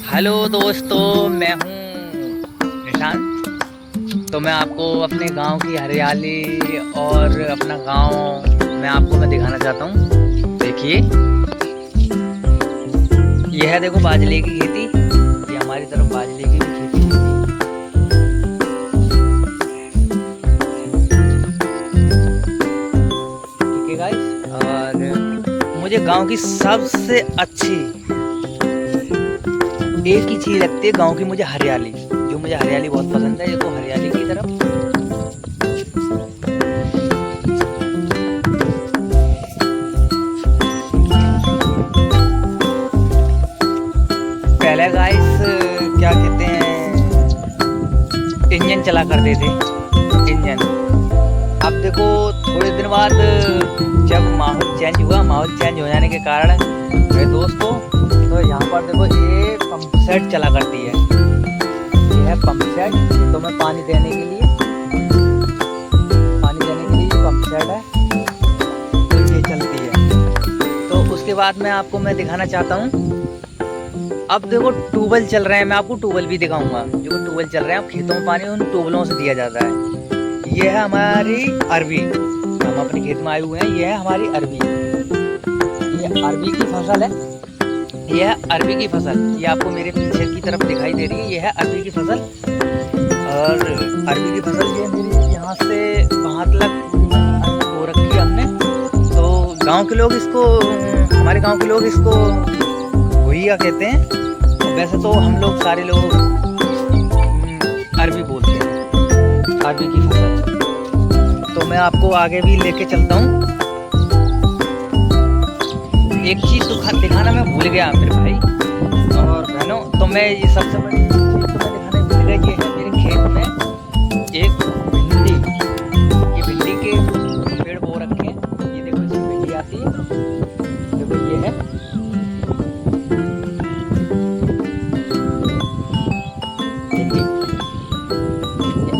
Hello दोस्तों, मैं हूँ निशांत। तो मैं आपको अपने गांव की हरियाली और अपना गांव मैं दिखाना चाहता हूँ। देखिए, यह है, देखो, बाजरे की खेती। ये हमारी तरफ बाजरे की भी खेती होती है। ठीक है गाइस, और मुझे गांव की सबसे अच्छी एक ही चीज लगती है गांव की, मुझे हरियाली। मुझे हरियाली बहुत पसंद है। ये तो हरियाली की तरफ पहले गाइस क्या कहते हैं, इंजन चला करते थे। इंजन अब देखो, थोड़े दिन बाद जब माहौल चेंज हो जाने के कारण मेरे दोस्तों, तो यहाँ पर देखो ये पंप सेट चला करती है। ये है पंप सेट, तो मैं पानी देने के लिए पंप सेट है, तो ये चलती है। तो उसके बाद मैं दिखाना चाहता हूँ। अब देखो ट्यूबवेल चल रहे हैं, मैं आपको ट्यूबवेल भी दिखाऊंगा। जो ट्यूबवेल चल रहे हैं, अब खेतों में पानी उन ट्यूबवेलों से दिया जाता है। ये है हमारी अरबी, हम अपने खेत में आए हुए हैं। ये है हमारी अरबी, ये अरबी की फसल है। ये है अरबी की फसल, ये आपको मेरे पीछे की तरफ दिखाई दे रही है। ये है अरबी की फसल, और अरबी की फसल ये मेरी यहाँ से वहाँ तक हो रखी है हमने। तो गांव के लोग इसको, हमारे गांव के लोग इसको भुइया कहते हैं। वैसे तो हम लोग सारे लोग अरबी बोलते हैं, अरबी की फसल। तो मैं आपको आगे भी लेके चलता हूँ। एक चीज तो दिखाना मैं भूल गया मेरे भाई और बहनों, तो मैं ये सबसे बड़ी चीज तो मैं दिखाने भूल गया। ये है मेरे खेत में एक भिंडी, ये भिंडी के पेड़ बो रखे हैं। ये देखो, इसमें भिंडी आती है, देखो ये है।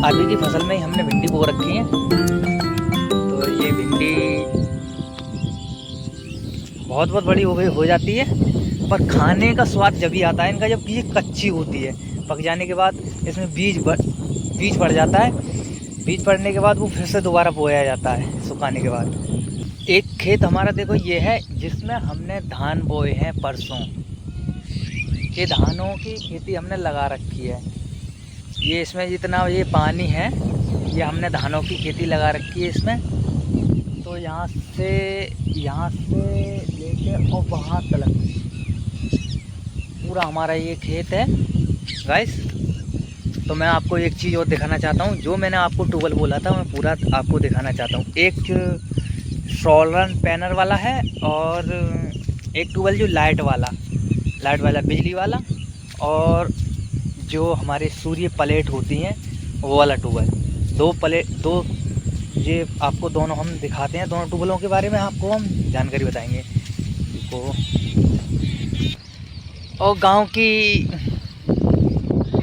अरबी की फसल में ही हमने भिंडी बो रखी है। तो ये भिंडी बहुत बड़ी हो जाती है, पर खाने का स्वाद जब भी आता है इनका, जब ये कच्ची होती है। पक जाने के बाद इसमें बीज पड़ जाता है। बीज पड़ने के बाद वो फिर से दोबारा बोया जाता है सुखाने के बाद। एक खेत हमारा देखो ये है, जिसमें हमने धान बोए हैं परसों। ये धानों की खेती हमने लगा रखी है। ये इसमें जितना ये पानी है, ये हमने धानों की खेती लगा रखी है इसमें। तो यहाँ से लेके और वहाँ तक पूरा हमारा ये खेत है गाइस। तो मैं आपको एक चीज़ और दिखाना चाहता हूँ। जो मैंने आपको ट्यूबवेल बोला था, मैं पूरा आपको दिखाना चाहता हूँ। एक सोलर पैनल वाला है, और एक ट्यूबवेल जो लाइट वाला बिजली वाला, और जो हमारे सूर्य प्लेट होती हैं वो वाला ट्यूबवेल। दो ये आपको दोनों हम दिखाते हैं। दोनों ट्यूबवेलों के बारे में आपको हम जानकारी बताएंगे। तो और गांव की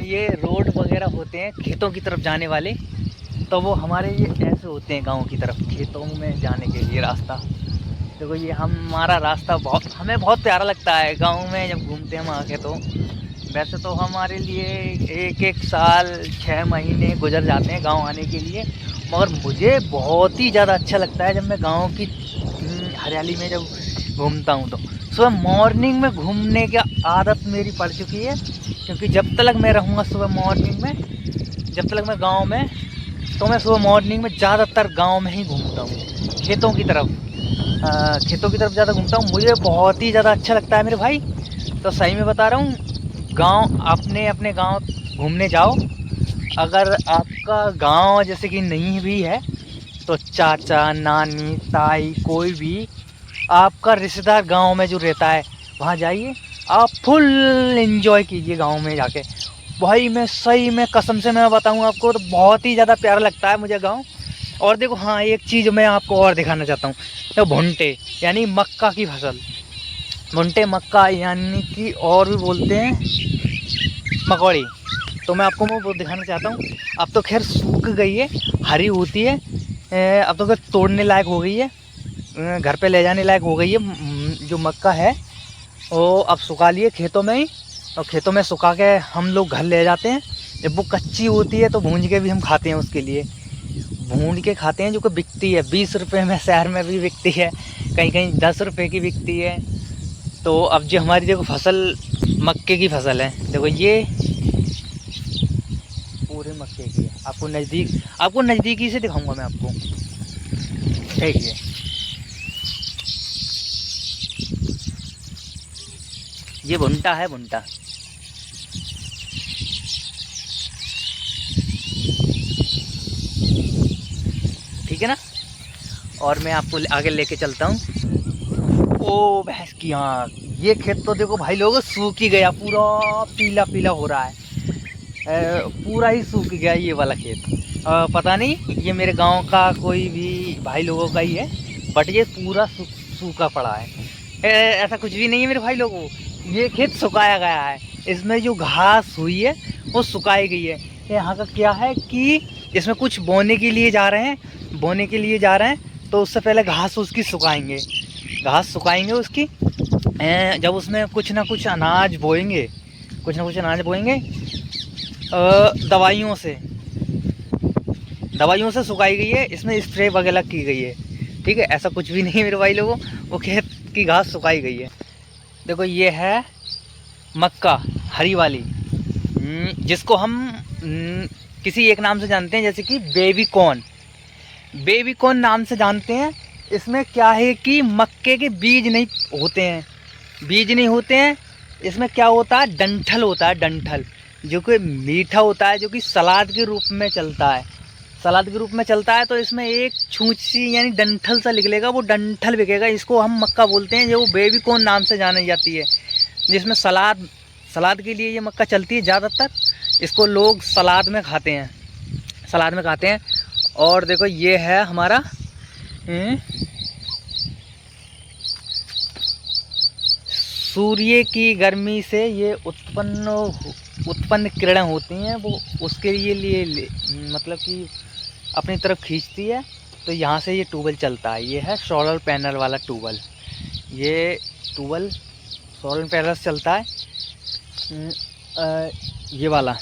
ये रोड वगैरह होते हैं खेतों की तरफ जाने वाले, तो वो हमारे ये ऐसे होते हैं गांव की तरफ खेतों में जाने के लिए रास्ता। देखो ये हमारा रास्ता हमें बहुत प्यारा लगता है गांव में जब घूमते हैं हम आके। तो वैसे तो हमारे लिए एक साल 6 महीने गुजर जाते हैं गांव आने के लिए, मगर मुझे बहुत ही ज़्यादा अच्छा लगता है जब मैं गांव की हरियाली में जब घूमता हूं। तो सुबह मॉर्निंग में घूमने की आदत मेरी पड़ चुकी है, क्योंकि जब तक मैं रहूँगा सुबह मॉर्निंग में, जब तक मैं गांव में, तो मैं सुबह मॉर्निंग में ज़्यादातर गांव में ही घूमता हूँ। खेतों की तरफ ज़्यादा घूमता हूँ। मुझे बहुत ही ज़्यादा अच्छा लगता है मेरे भाई। तो सही में बता रहा हूँ, गांव अपने गांव घूमने जाओ। अगर आपका गांव जैसे कि नहीं भी है, तो चाचा, नानी, ताई, कोई भी आपका रिश्तेदार गांव में जो रहता है, वहाँ जाइए, आप फुल एंजॉय कीजिए गांव में जाके। भाई मैं सही में कसम से मैं बताऊँ आपको, तो बहुत ही ज़्यादा प्यारा लगता है मुझे गाँव। और देखो, हाँ, एक चीज़ मैं आपको और दिखाना चाहता हूँ। तो भुट्टे यानी मक्का की फसल, भुट्टे मक्का यानी कि और भी बोलते हैं मकौड़ी। तो मैं आपको वो दिखाना चाहता हूँ। अब तो खैर सूख गई है, हरी होती है। अब तो खैर तोड़ने लायक हो गई है, घर पे ले जाने लायक हो गई है। जो मक्का है वो अब सुखा लिए खेतों में ही, और खेतों में सुखा के हम लोग घर ले जाते हैं। जब वो कच्ची होती है तो भूंज के भी हम खाते हैं, उसके लिए भून के खाते हैं, जो कि बिकती है 20 रुपये में, शहर में भी बिकती है, कहीं कहीं 10 रुपये की बिकती है। तो अब जो हमारी देखो फसल मक्के की फसल है, देखो ये पूरे मक्के की है। आपको नज़दीकी से दिखाऊंगा मैं आपको, देखिए ये भुट्टा है, भुट्टा। ठीक है ना। और मैं आपको आगे लेके चलता हूँ। ओ भैंस की आँख, ये खेत तो देखो भाई लोग सूख ही गया, पूरा पीला पीला हो रहा है, पूरा ही सूख गया ये वाला खेत। पता नहीं ये मेरे गांव का कोई भी भाई लोगों का ही है, बट ये पूरा सूखा पड़ा है। ऐसा कुछ भी नहीं है मेरे भाई लोगों, ये खेत सुखाया गया है। इसमें जो घास हुई है वो सुखाई गई है। यहाँ का क्या है कि इसमें कुछ बोने के लिए जा रहे हैं, तो उससे पहले घास उसकी सुखाएंगे, घास सुखाएंगे उसकी। जब उसमें कुछ ना कुछ अनाज बोएंगे, दवाइयों से सुखाई गई है, इसमें स्प्रे वगैरह की गई है। ठीक है, ऐसा कुछ भी नहीं है मेरे भाई लोगों, वो खेत की घास सुखाई गई है। देखो ये है मक्का हरी वाली, जिसको हम किसी एक नाम से जानते हैं, जैसे कि बेबी कॉर्न नाम से जानते हैं। इसमें क्या है कि मक्के के बीज नहीं होते हैं, इसमें क्या होता है, डंठल होता है, डंठल, जो कि मीठा होता है, जो कि सलाद के रूप में चलता है। तो इसमें एक छूंछ सी यानी डंठल सा निकलेगा, वो डंठल बिकेगा, इसको हम मक्का बोलते हैं, जो बेबी कॉर्न नाम से जानी जाती है। जिसमें सलाद के लिए ये मक्का चलती है ज़्यादातर, इसको लोग सलाद में खाते हैं। और देखो ये है हमारा सूर्य की गर्मी से ये उत्पन्न किरणें होती हैं, वो उसके लिए मतलब कि अपनी तरफ खींचती है। तो यहाँ से ये ट्यूबवेल चलता है, ये है सोलर पैनल वाला ट्यूबवेल, ये ट्यूबवेल सोलर पैनल से चलता है। ये वाला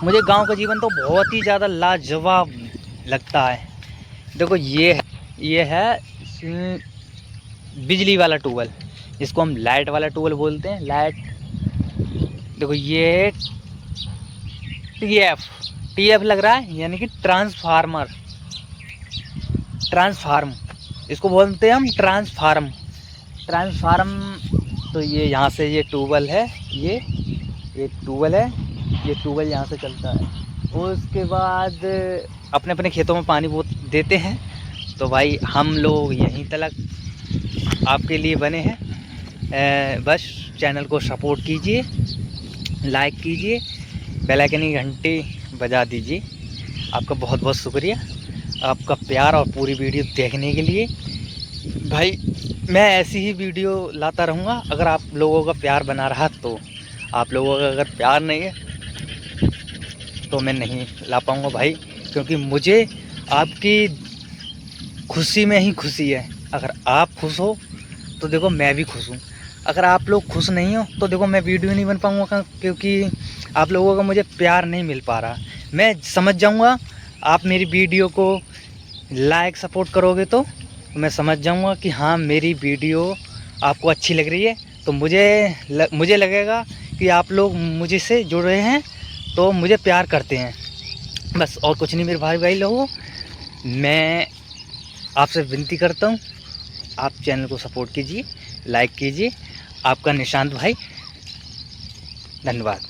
मुझे गांव का जीवन तो बहुत ही ज़्यादा लाजवाब लगता है। देखो ये है बिजली वाला ट्यूबवेल, जिसको हम लाइट वाला ट्यूबवेल बोलते हैं, लाइट। देखो ये टीएफ लग रहा है, यानी कि ट्रांसफार्म, इसको बोलते हैं हम ट्रांसफार्म। तो ये यहाँ से ये ट्यूबवेल है, ये ट्यूबवेल यहाँ से चलता है। उसके बाद अपने अपने खेतों में पानी वो देते हैं। तो भाई हम लोग यहीं तक आपके लिए बने हैं। बस चैनल को सपोर्ट कीजिए, लाइक कीजिए, बेल आइकन की घंटी बजा दीजिए। आपका बहुत बहुत शुक्रिया, आपका प्यार और पूरी वीडियो देखने के लिए। भाई मैं ऐसी ही वीडियो लाता रहूँगा, अगर आप लोगों का प्यार बना रहा तो। आप लोगों का अगर प्यार नहीं है तो मैं नहीं ला पाऊँगा भाई, क्योंकि मुझे आपकी खुशी में ही खुशी है। अगर आप खुश हो तो देखो मैं भी खुश हूँ, अगर आप लोग खुश नहीं हो तो देखो मैं वीडियो नहीं बन पाऊँगा, क्योंकि आप लोगों का मुझे प्यार नहीं मिल पा रहा। मैं समझ जाऊँगा, आप मेरी वीडियो को लाइक सपोर्ट करोगे तो मैं समझ जाऊँगा कि हाँ मेरी वीडियो आपको अच्छी लग रही है। तो मुझे लगेगा कि आप लोग मुझे से जुड़ रहे हैं, तो मुझे प्यार करते हैं, बस और कुछ नहीं। मेरे भाई लोगों, मैं आपसे विनती करता हूँ, आप चैनल को सपोर्ट कीजिए, लाइक कीजिए। आपका निशांत भाई, धन्यवाद।